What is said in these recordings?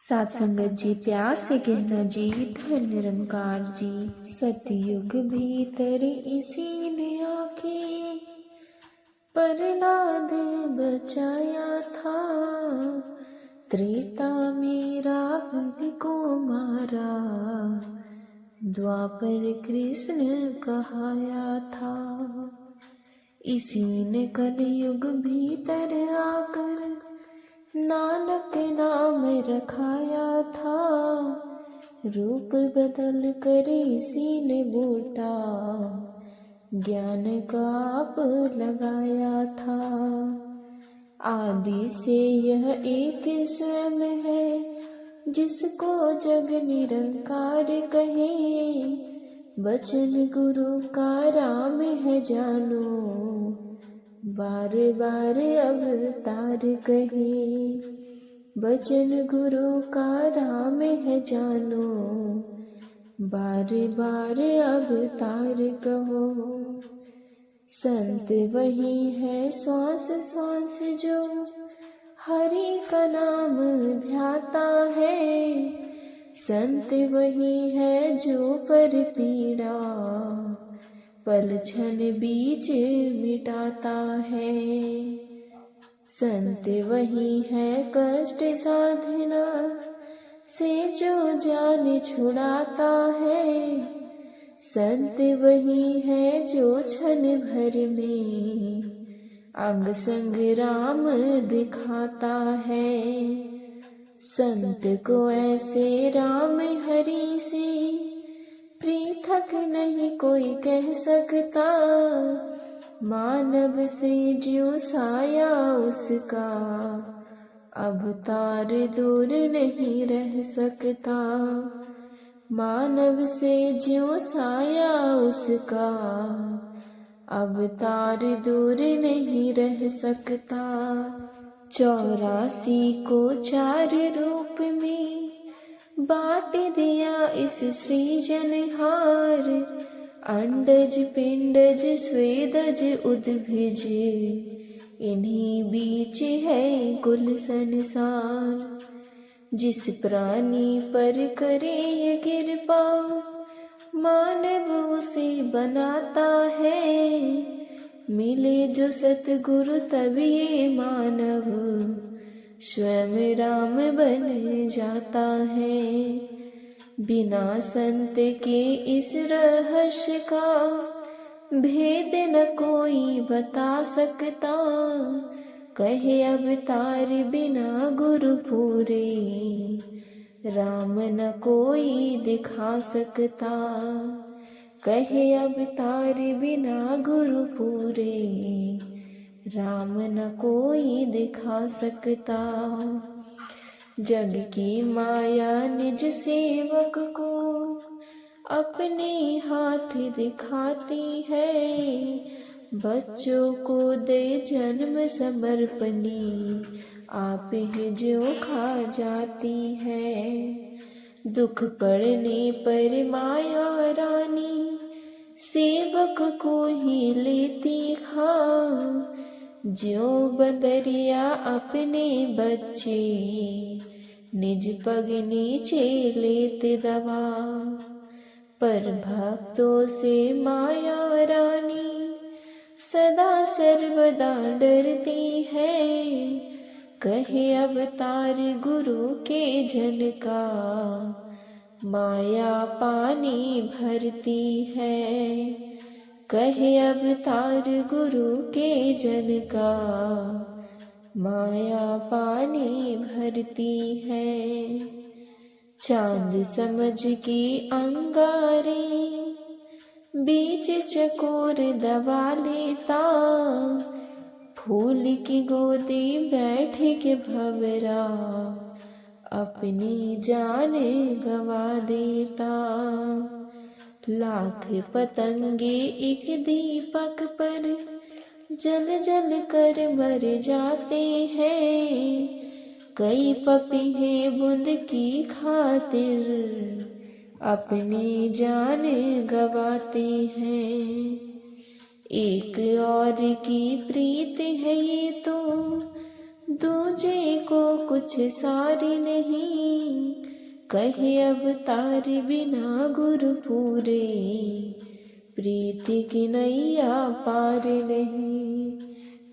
साथ संगत जी, प्यार से कहना जी, धन निरंकार जी। सतयुग भीतर इसी ने आके प्रहलाद बचाया था, त्रेता में रावण को मारा, द्वापर कृष्ण कहाया था। इसी ने कलयुग भीतर आकर नानक नाम रखाया था, रूप बदल कर इसी ने बूटा ज्ञान का आप लगाया था। आदि से यह एक स्वयं है, जिसको जग निरंकार कहे, वचन गुरु का राम है जानो, बार बार अवतार कहे। वचन गुरु का राम है जानो, बार बार अवतार कहो। संत वही है श्वास श्वास जो हरि का नाम ध्याता है, संत वही है जो पर पीड़ा पल क्षण बीच मिटाता है। संत वही है कष्ट साधना से जो जान छुड़ाता है, संत वही है जो क्षण भर में अंग संग्राम दिखाता है। संत को ऐसे राम हरि से पृथक नहीं कोई कह सकता, मानव से ज्यों साया उसका अवतार दूर नहीं रह सकता। मानव से ज्यों साया उसका अवतार दूर नहीं रह सकता। 84 को 4 रूप में बांट दिया इस सृजनहार, अंडज पिंडज स्वेदज उद्भिज इन्हीं बीच है कुल संसार। जिस प्राणी पर करे ये कृपा, मानव उसे बनाता है, मिले जो सतगुरु तब ये मानव स्वयं राम बन जाता है। बिना संत के इस रहस्य का भेद न कोई बता सकता, कहे अवतार बिना गुरु पूरे राम न कोई दिखा सकता। कहे अवतार बिना गुरु पूरे राम न कोई दिखा सकता। जग की माया निज सेवक को अपने हाथ दिखाती है, बच्चों को दे जन्म समर्पणी आप ही जो खा जाती है। दुख पड़ने पर माया रानी सेवक को ही लेती खा, ज्यों बदरिया अपने बच्चे निज पग नीचे लेते दबा। पर भक्तों से माया रानी सदा सर्वदा डरती है, कहे अवतार गुरु के जन का माया पानी भरती है। कहे अवतार गुरु के जन का माया पानी भरती है। चांद समझ की अंगारे बीच चकोर दबा लेता, फूल की गोदी बैठ के भंवरा अपनी जान गवा देता। लाख पतंगे एक दीपक पर जल जल कर मर जाते हैं, कई पपीहे बूंद की खातिर अपनी जान गवाते हैं। एक और की प्रीत है ये तो दूजे को कुछ सारी नहीं, कहे अवतार बिना गुरु पूरे, प्रीति की नैया पार नहीं।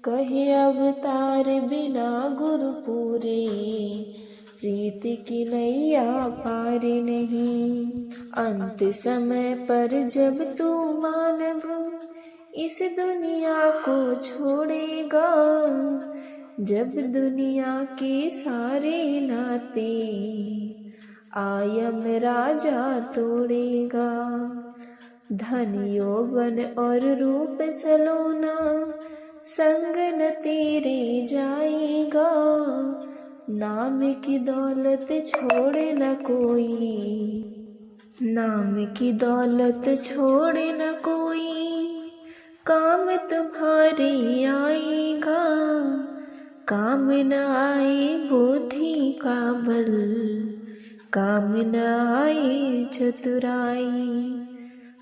कहे अवतार बिना गुरु पूरे, प्रीति की नैया पार नहीं। अंत समय पर जब तू मानव इस दुनिया को छोड़ेगा, जब दुनिया के सारे नाते आयम राजा तोड़ेगा। धन यौवन और रूप सलोना संग न तेरे जाएगा, नाम की दौलत छोड़ न कोई, नाम की दौलत छोड़ न कोई, काम तुम्हारे आएगा। काम न आए बुद्धि का बल, काम न आए चतुराई,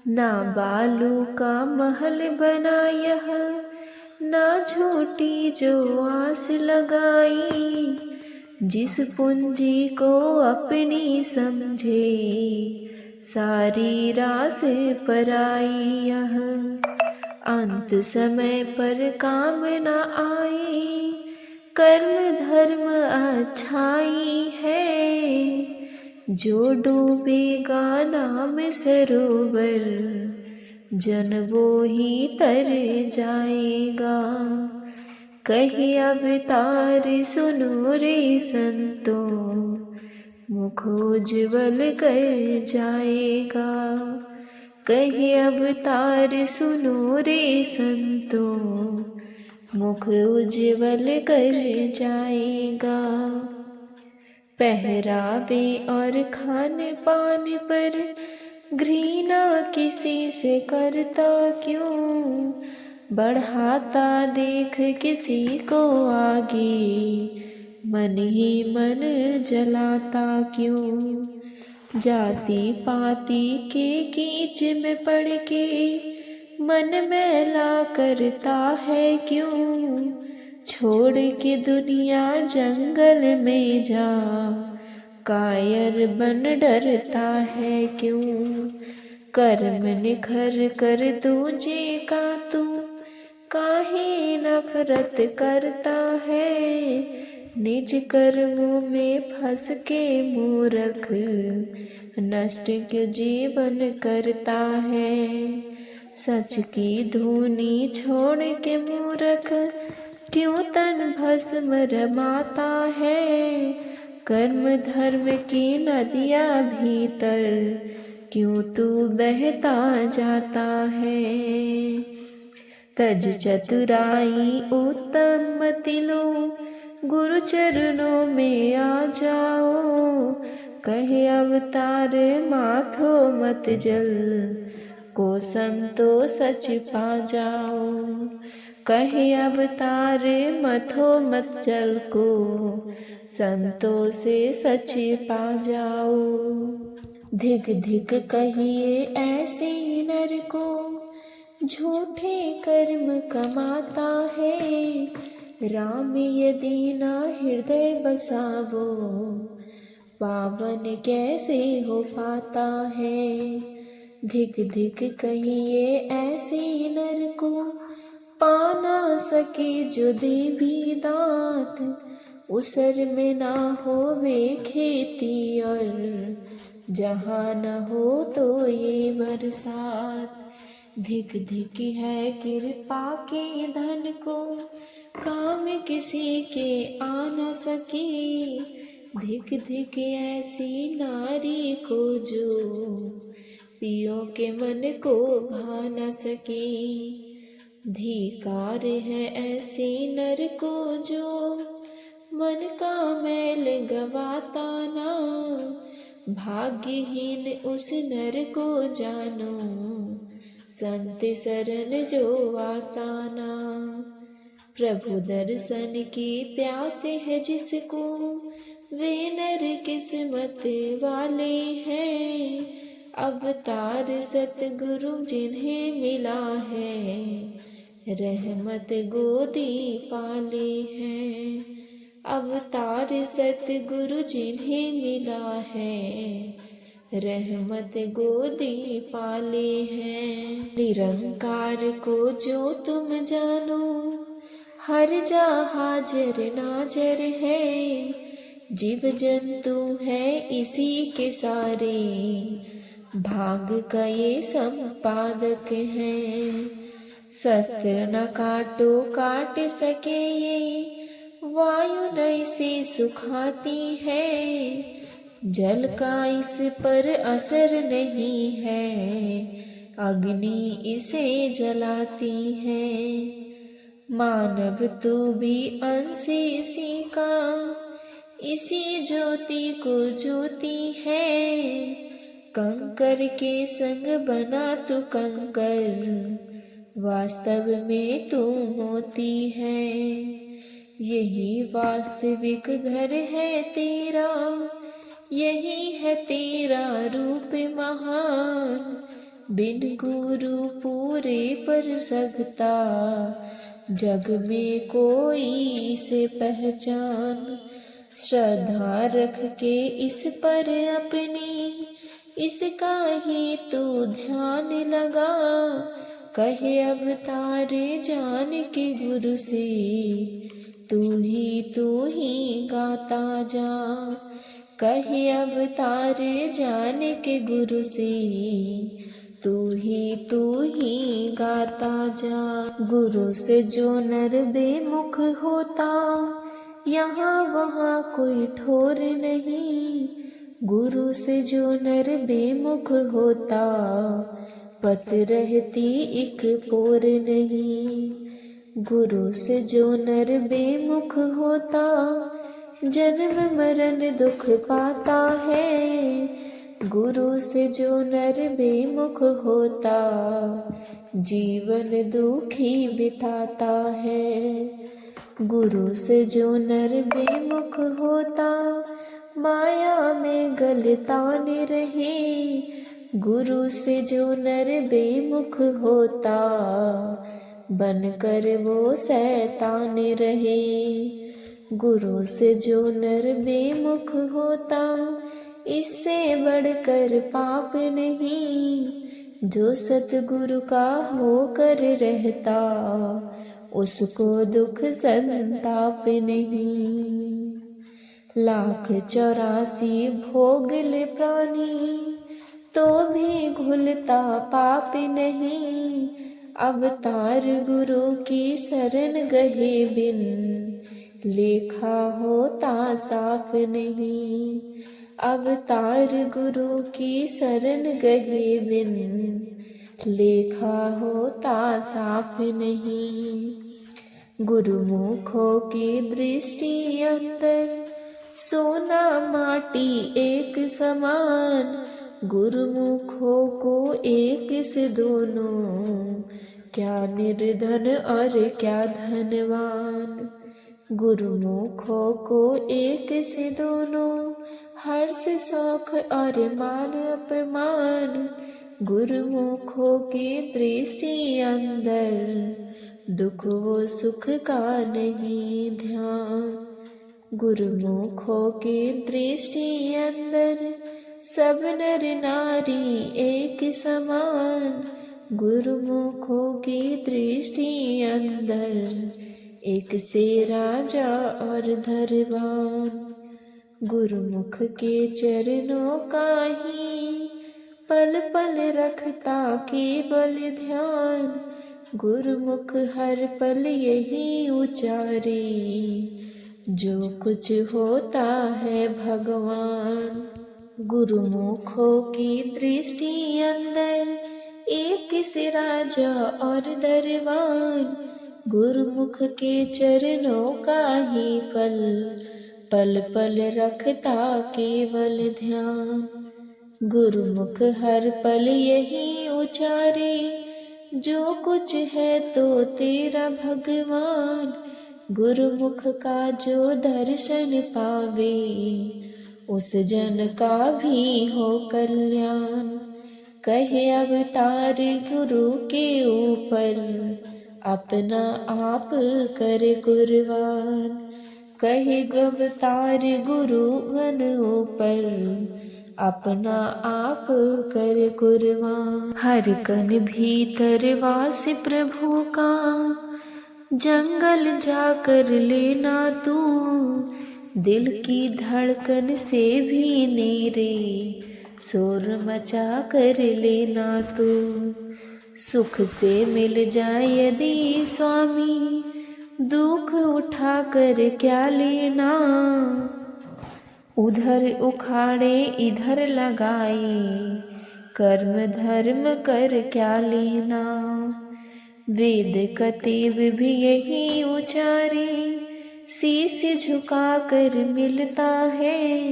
ना बालू का महल बना यह, ना झूठी जो आस लगाई। जिस पूंजी को अपनी समझे, सारी रास पराई यह। अंत समय पर काम न आए, कर्म धर्म अच्छाई है। जो डूबेगा नाम सरोवर, जन वो ही तर जाएगा। कहे अवतार सुनो रे संतो, मुख उज्ज्वल कर जाएगा। कहे अवतार सुनो रे संतो, मुख उज्ज्वल कर जाएगा। पहरावे और खान पान पर घृणा किसी से करता क्यों, बढ़ाता देख किसी को आगे, मन ही मन जलाता क्यों। जाति पाति के कीच में पड़ के मन मैला करता है क्यों, छोड़ के दुनिया जंगल में जा, कायर बन डरता है क्यों। कर्म निखर कर दूजे का तू, काहे नफरत करता है। निज कर्मों में फंस के मूर्ख, नष्ट के जीवन करता है। सच की धुनी छोड़ के मूर्ख, क्यों तन भस्म रमाता है। कर्म धर्म की नदियाँ भीतर, क्यों तू बहता जाता है। तज चतुराई उत्तम मति लो, गुरु चरणों में आ जाओ। कहे अवतार माथो मत जल, को संतो सच पा जाओ। कहे अवतार मथो मत जल को, संतों से सच पा जाओ। धिक धिक कहिए ऐसे नर को, झूठे कर्म कमाता है। राम यदि ना हृदय बसावो, पावन कैसे हो पाता है। धिक धिक कहिए ऐसे नर को, पा ना सके जो देवी दात। उसर में ना होवे खेती और, जहाँ न हो तो ये बरसात। धिक धिक है कृपा के धन को, काम किसी के आ न सके। धिक धिक ऐसी नारी को जो, पियो के मन को भा न सके। धिकार है ऐसे नर को जो, मन का मैल गवाता ना। भाग्यहीन उस नर को जानो, संत शरण जो आता ना। प्रभु दर्शन की प्यास है जिसको, वे नर किस्मत वाले हैं। अवतार सतगुरु जिन्हें मिला है, रहमत गोदी पाले हैं। अवतार सतगुरु जिन्हें मिला है, रहमत गोदी पाले हैं। निरंकार को जो तुम जानो, हर जा हाजर नाजर है। जीव जंतु है इसी के सारे, भाग का ये संपादक है। शस्त्र न काटो काट सके ये, वायु न इसे सुखाती है। जल का इस पर असर नहीं है, अग्नि इसे जलाती है। मानव तू भी अंश इसी का, इसी ज्योति को ज्योति है। कंकर के संग बना तू कंकर, वास्तव में तू मोती है। यही वास्तविक घर है तेरा, यही है तेरा रूप महान। बिन गुरु पूरे पर सकता, जग में कोई से पहचान। श्रद्धा रख के इस पर अपनी, इसका ही तू ध्यान लगा। कहे अवतार जान के गुरु से, तू ही गाता जा। कहे अवतार जान के गुरु से, तू ही गाता जा। गुरु से जो नर बेमुख होता, यहाँ वहाँ कोई ठोर नहीं। गुरु से जो नर बेमुख होता, पत रहती एक पोर नहीं। गुरु से जो नर बेमुख होता, जन्म मरण दुख पाता है। गुरु से जो नर बेमुख होता, जीवन दुखी बिताता है। गुरु से जो नर बेमुख होता, माया में गलतान रहे। गुरु से जो नर बेमुख होता, बनकर वो शैतान रहे। गुरु से जो नर बेमुख होता, इससे बढ़कर पाप नहीं। जो सतगुरु का होकर रहता, उसको दुख संताप नहीं। 1,84 भोग ले प्राणी, तो भी घुलता पाप नहीं। अवतार गुरु की शरण गए बिन, लेखा होता साफ नहीं। अवतार गुरु की शरण गए बिन, लेखा होता साफ नहीं। गुरुमुखों की दृष्टि अंदर, सोना माटी एक समान। गुरुमुखों को एक से दोनों, क्या निर्धन और क्या धनवान। गुरुमुखों को एक से दोनों, हर्ष शौक और मान अपमान। गुरुमुखों की दृष्टि अंदर, दुख वो सुख का नहीं ध्यान। गुरुमुखों की दृष्टि अंदर, सब नर नारी एक समान। गुरुमुखों की दृष्टि अंदर, एक से राजा और धरवान। गुरुमुख के चरणों का ही, पल पल रखता केवल ध्यान। गुरुमुख हर पल यही उचारे, जो कुछ होता है भगवान। गुरुमुखों की दृष्टि अंदर, एक से राजा और दरबान। गुरुमुख के चरणों का ही पल पल पल रखता केवल ध्यान। गुरुमुख हर पल यही उचारे, जो कुछ है तो तेरा भगवान। गुरुमुख का जो दर्शन पावे, उस जन का भी हो कल्याण। कहे अवतार गुरु के ऊपर, अपना आप कर कुर्बान। कहे अवतार गुरु गण ऊपर, अपना आप कर कुर्बान। हर कन भीतर वास प्रभु का, जंगल जाकर लेना तू, दिल की धड़कन से भी नेरे, शोर मचा कर लेना तू। सुख से मिल जाए यदि स्वामी, दुख उठा कर क्या लेना। उधर उखाड़े इधर लगाए, कर्म धर्म कर क्या लेना। वेद कतीब भी यही उचारे, शीश झुका कर मिलता है।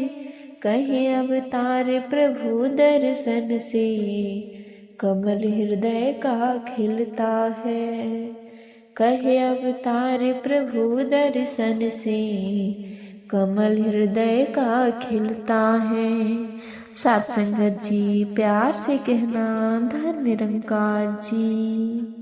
कहे अवतार प्रभु दर्शन से, कमल हृदय का खिलता है। कहे अवतार प्रभु दर्शन से, कमल हृदय का खिलता है। साथ संगत जी प्यार से कहना, धन निरंकार जी।